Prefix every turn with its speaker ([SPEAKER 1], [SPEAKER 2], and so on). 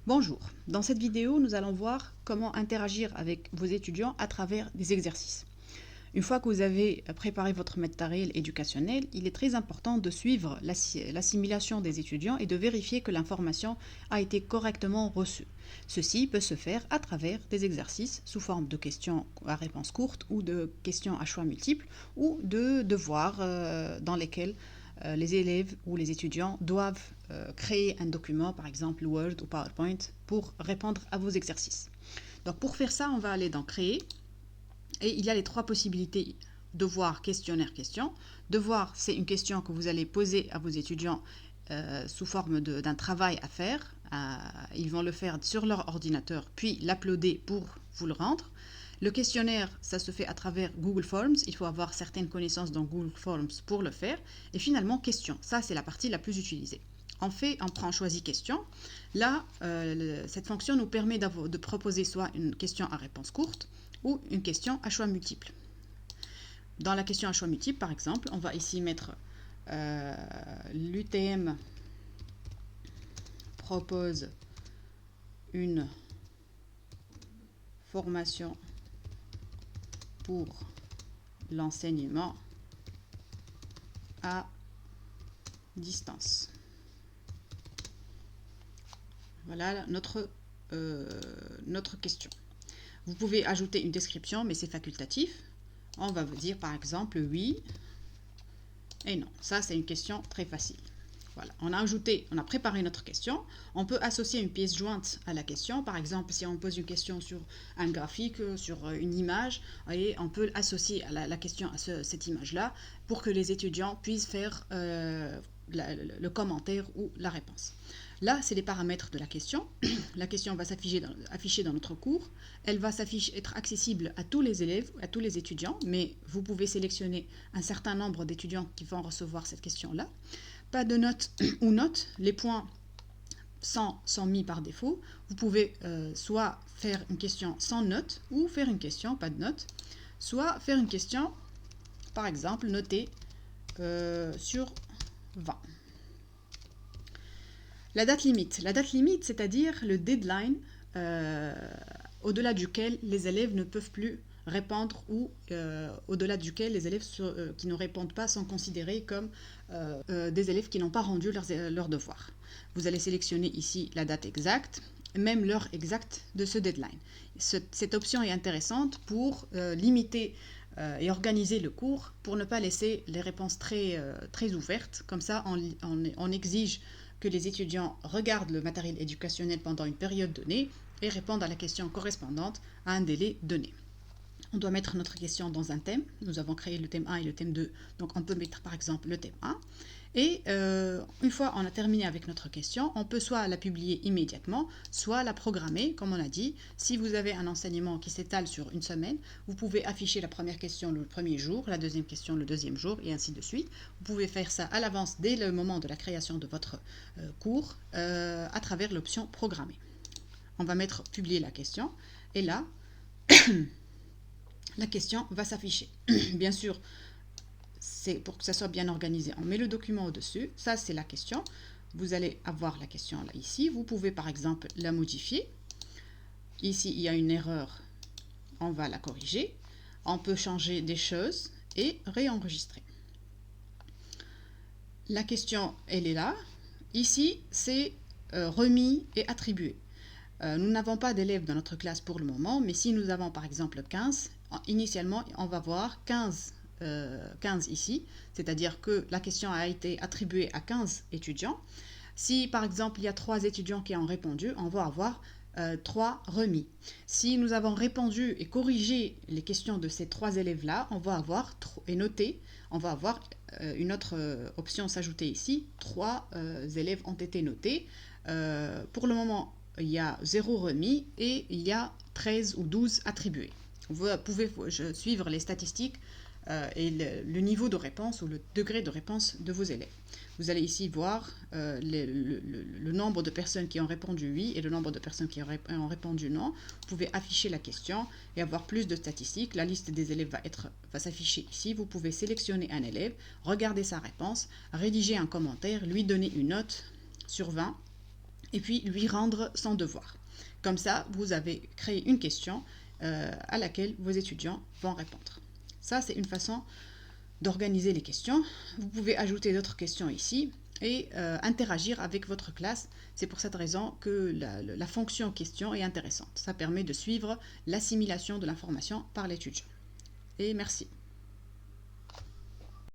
[SPEAKER 1] Bonjour, dans cette vidéo, nous allons voir comment interagir avec vos étudiants à travers des exercices. Une fois que vous avez préparé votre matériel éducationnel, il est très important de suivre l'assimilation des étudiants et de vérifier que l'information a été correctement reçue. Ceci peut se faire à travers des exercices sous forme de questions à réponse courte ou de questions à choix multiples ou de devoirs dans lesquels les élèves ou les étudiants doivent créer un document, par exemple Word ou PowerPoint, pour répondre à vos exercices. Donc pour faire ça, on va aller dans Créer. Et il y a les trois possibilités: devoir, questionnaire, question. Devoir, c'est une question que vous allez poser à vos étudiants sous forme d'un travail à faire. Ils vont le faire sur leur ordinateur, puis l'uploader pour vous le rendre. Le questionnaire, ça se fait à travers Google Forms. Il faut avoir certaines connaissances dans Google Forms pour le faire. Et finalement, question. Ça, c'est la partie la plus utilisée. On choisit question. Là, cette fonction nous permet de proposer soit une question à réponse courte ou une question à choix multiples. Dans la question à choix multiples, par exemple, on va ici mettre l'UTM propose une formation pour l'enseignement à distance. Voilà notre question. Vous pouvez ajouter une description, mais c'est facultatif. On va vous dire par exemple oui et non. Ça, c'est une question très facile. Voilà, on a préparé notre question. On peut associer une pièce jointe à la question. Par exemple, si on pose une question sur un graphique, sur une image, voyez, on peut associer la question à cette image-là pour que les étudiants puissent faire le commentaire ou la réponse. Là, c'est les paramètres de la question. La question va s'afficher dans notre cours. Elle va être accessible à tous les élèves, à tous les étudiants, mais vous pouvez sélectionner un certain nombre d'étudiants qui vont recevoir cette question-là. Pas de notes ou notes, les points sont mis par défaut. Vous pouvez soit faire une question sans notes ou faire une question pas de notes, soit faire une question, par exemple, notée sur 20. La date limite, c'est-à-dire le deadline au-delà duquel les élèves ne peuvent plus répondre ou au-delà duquel les élèves qui ne répondent pas sont considérés comme des élèves qui n'ont pas rendu leurs devoirs. Vous allez sélectionner ici la date exacte, même l'heure exacte de ce deadline. Cette option est intéressante pour limiter et organiser le cours, pour ne pas laisser les réponses très ouvertes. Comme ça, on exige que les étudiants regardent le matériel éducationnel pendant une période donnée et répondent à la question correspondante à un délai donné. On doit mettre notre question dans un thème. Nous avons créé le thème 1 et le thème 2, donc on peut mettre par exemple le thème 1. Et une fois on a terminé avec notre question, on peut soit la publier immédiatement, soit la programmer, comme on a dit. Si vous avez un enseignement qui s'étale sur une semaine, vous pouvez afficher la première question le premier jour, la deuxième question le deuxième jour, et ainsi de suite. Vous pouvez faire ça à l'avance dès le moment de la création de votre cours à travers l'option programmer. On va mettre publier la question, et là, la question va s'afficher. Bien sûr, c'est pour que ça soit bien organisé. On met le document au-dessus. Ça, c'est la question. Vous allez avoir la question là, ici. Vous pouvez, par exemple, la modifier. Ici, il y a une erreur. On va la corriger. On peut changer des choses et réenregistrer. La question, elle est là. Ici, c'est remis et attribué. Nous n'avons pas d'élèves dans notre classe pour le moment, mais si nous avons par exemple 15, initialement, on va voir 15 ici, c'est-à-dire que la question a été attribuée à 15 étudiants. Si par exemple il y a 3 étudiants qui ont répondu, on va avoir 3 remis. Si nous avons répondu et corrigé les questions de ces 3 élèves-là, on va avoir et noté, on va avoir une autre option s'ajouter ici, 3 élèves ont été notés. Pour le moment, il y a 0 remis et il y a 13 ou 12 attribués. Vous pouvez suivre les statistiques et le niveau de réponse ou le degré de réponse de vos élèves. Vous allez ici voir le nombre de personnes qui ont répondu oui et le nombre de personnes qui ont répondu non. Vous pouvez afficher la question et avoir plus de statistiques. La liste des élèves va s'afficher ici. Vous pouvez sélectionner un élève, regarder sa réponse, rédiger un commentaire, lui donner une note sur 20. et puis lui rendre son devoir. Comme ça, vous avez créé une question à laquelle vos étudiants vont répondre. Ça, c'est une façon d'organiser les questions. Vous pouvez ajouter d'autres questions ici et interagir avec votre classe. C'est pour cette raison que la fonction question est intéressante. Ça permet de suivre l'assimilation de l'information par l'étudiant. Et merci.